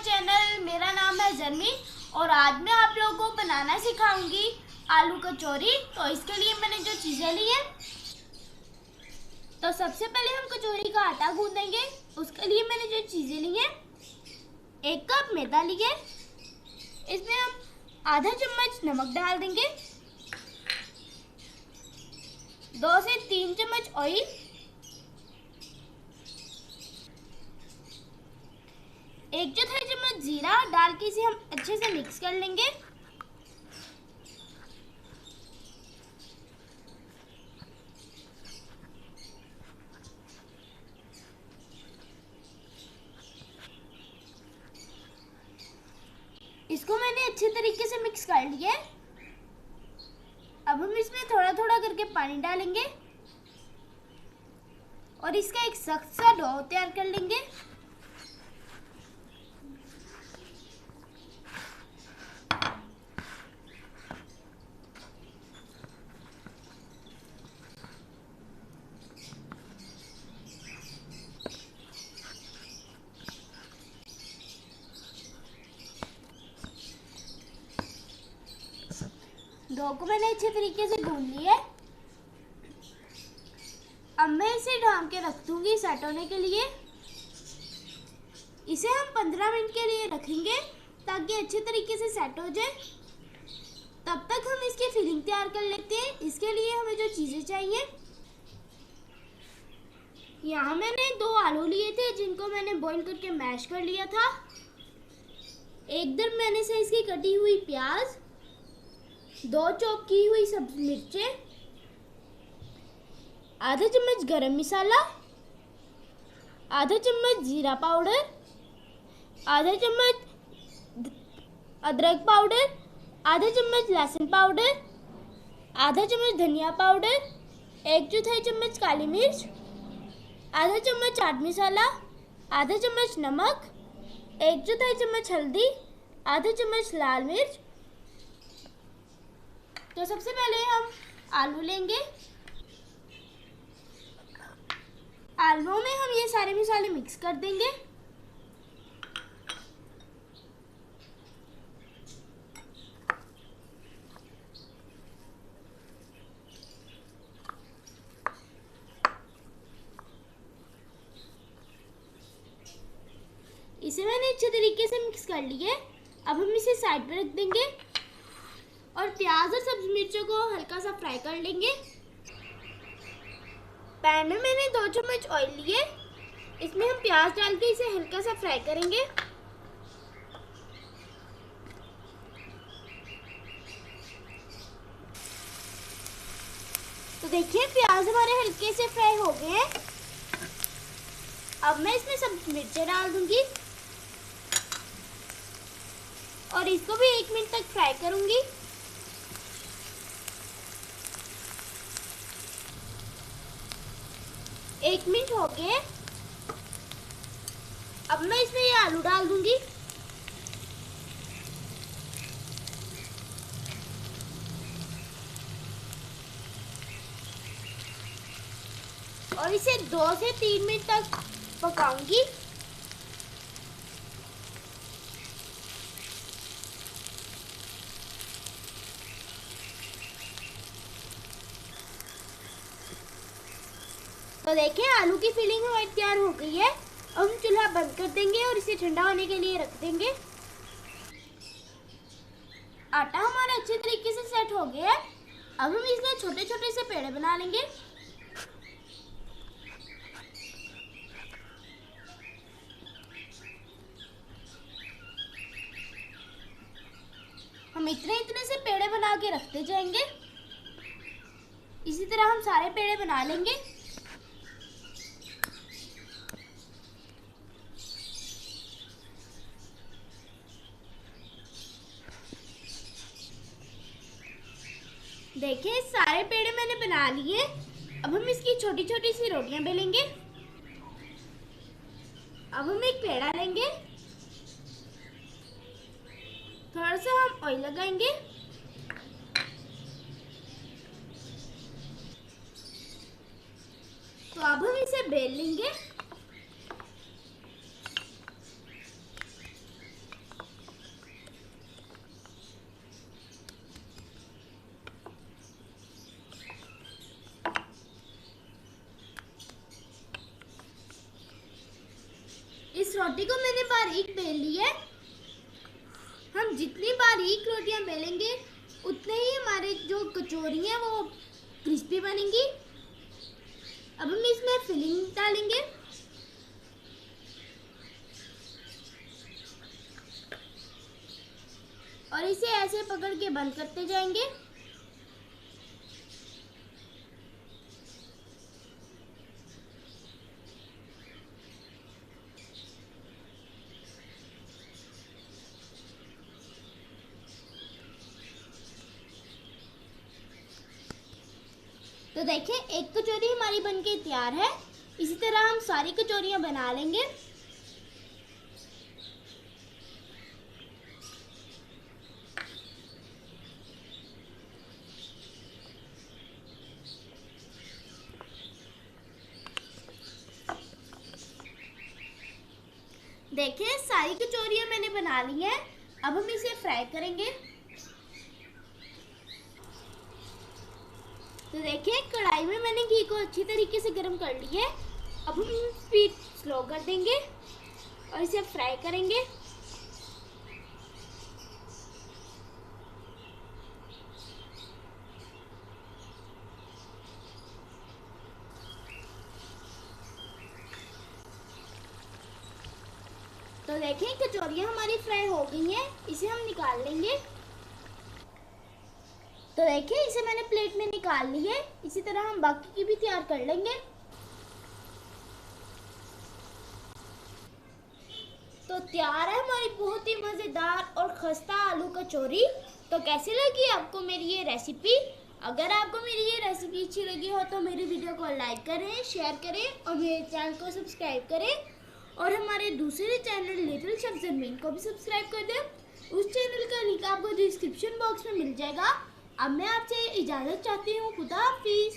Channel. मेरा नाम है जर्मी और आज मैं आप लोगों को बनाना सिखाऊंगी आलू कचौरी। तो इसके लिए मैंने जो चीज़ें ली है, तो सबसे पहले हम कचौरी का आटा गूंदेंगे। उसके लिए मैंने जो चीज़ें ली हैं, 1 कप मैदा लिए, इसमें हम आधा चम्मच नमक डाल देंगे, 2 से 3 चम्मच ऑयल, 1/4 चम्मच जीरा डाल के इसे हम अच्छे से मिक्स कर लेंगे। इसको मैंने अच्छे तरीके से मिक्स कर लिया। अब हम इसमें थोड़ा थोड़ा करके पानी डालेंगे और इसका एक सख्त सा डो तैयार कर लेंगे। डो को मैंने अच्छे तरीके से गूंद लिया। अब मैं इसे ढांक के रख दूंगी सेट होने के लिए। इसे हम 15 मिनट के लिए रखेंगे ताकि अच्छे तरीके से सेट हो जाए। तब तक हम इसकी फिलिंग तैयार कर लेते हैं। इसके लिए हमें जो चीज़ें चाहिए, यहाँ मैंने 2 आलू लिए थे जिनको मैंने बॉईल करके मैश कर लिया था, 1 दरमियाने साइज की कटी हुई प्याज, 2 चॉप की हुई सब्जी मिर्चें, आधा चम्मच गरम मसाला, आधा चम्मच जीरा पाउडर, आधा चम्मच अदरक पाउडर, आधा चम्मच लहसुन पाउडर, आधा चम्मच धनिया पाउडर, 1/4 चम्मच काली मिर्च, आधा चम्मच चाट मसाला, आधा चम्मच नमक, 1/4 चम्मच हल्दी, आधा चम्मच लाल मिर्च। तो सबसे पहले हम आलू लेंगे। आलूओं में हम ये सारे मसाले मिक्स कर देंगे। इसे मैंने अच्छे तरीके से मिक्स कर लिए। अब हम इसे साइड पर रख देंगे और प्याज और सब्जी मिर्चों को हल्का सा फ्राई कर लेंगे। पैन में मैंने 2 चम्मच ऑयल लिए, इसमें हम प्याज डाल के इसे हल्का सा फ्राई करेंगे। तो देखिए प्याज हमारे हल्के से फ्राई हो गए हैं। अब मैं इसमें सब्जी मिर्चें डाल दूंगी और इसको भी 1 मिनट तक फ्राई करूंगी। एक मिनट हो गए। अब मैं इसमें ये आलू डाल दूंगी और इसे 2 से 3 मिनट तक पकाऊंगी। तो देखिए आलू की फिलिंग हमारी तैयार हो गई है। अब हम चूल्हा बंद कर देंगे और इसे ठंडा होने के लिए रख देंगे। आटा हमारा अच्छे तरीके से सेट हो गया है। अब हम इसमें छोटे छोटे से पेड़े बना लेंगे। हम इतने इतने से पेड़े बना के रखते जाएंगे। इसी तरह हम सारे पेड़े बना लेंगे। देखिए सारे पेड़े मैंने बना लिए। अब हम इसकी छोटी छोटी सी रोटियां बेलेंगे। अब हम एक पेड़ा लेंगे, थोड़ा सा हम ऑयल लगाएंगे, तो अब हम इसे बेल लेंगे। इस रोटी को मैंने बारीक बेल ली है। हम जितनी बारीक रोटियां बेलेंगे उतने ही हमारे जो कचौरी हैं वो क्रिस्पी बनेंगी। अब हम इसमें फिलिंग डालेंगे। और इसे ऐसे पकड़ के बंद करते जाएंगे। तो देखिए एक कचौरी हमारी बनके तैयार है। इसी तरह हम सारी कचौरियां बना लेंगे। देखिए सारी कचौरियां मैंने बना ली हैं। अब हम इसे फ्राई करेंगे। तो देखिए कढ़ाई में मैंने घी को अच्छी तरीके से गर्म कर लिया है। अब हम स्पीड स्लो कर देंगे और इसे फ्राई करेंगे। तो देखिए कचौरियां हमारी फ्राई हो गई हैं। इसे हम निकाल लेंगे। तो देखिए इसे मैंने प्लेट में निकाल ली है। इसी तरह हम बाकी की भी तैयार कर लेंगे। तो तैयार है हमारी बहुत ही मज़ेदार और खस्ता आलू कचौरी। तो कैसी लगी आपको मेरी ये रेसिपी? अगर आपको मेरी ये रेसिपी अच्छी लगी हो तो मेरी वीडियो को लाइक करें, शेयर करें और मेरे चैनल को सब्सक्राइब करें। और हमारे दूसरे चैनल लिटिल शेफ ज़रमीन को भी सब्सक्राइब कर दें। उस चैनल का लिंक आपको डिस्क्रिप्शन बॉक्स में मिल जाएगा। अब मैं आपसे इजाज़त चाहती हूँ। खुदा हाफिज़।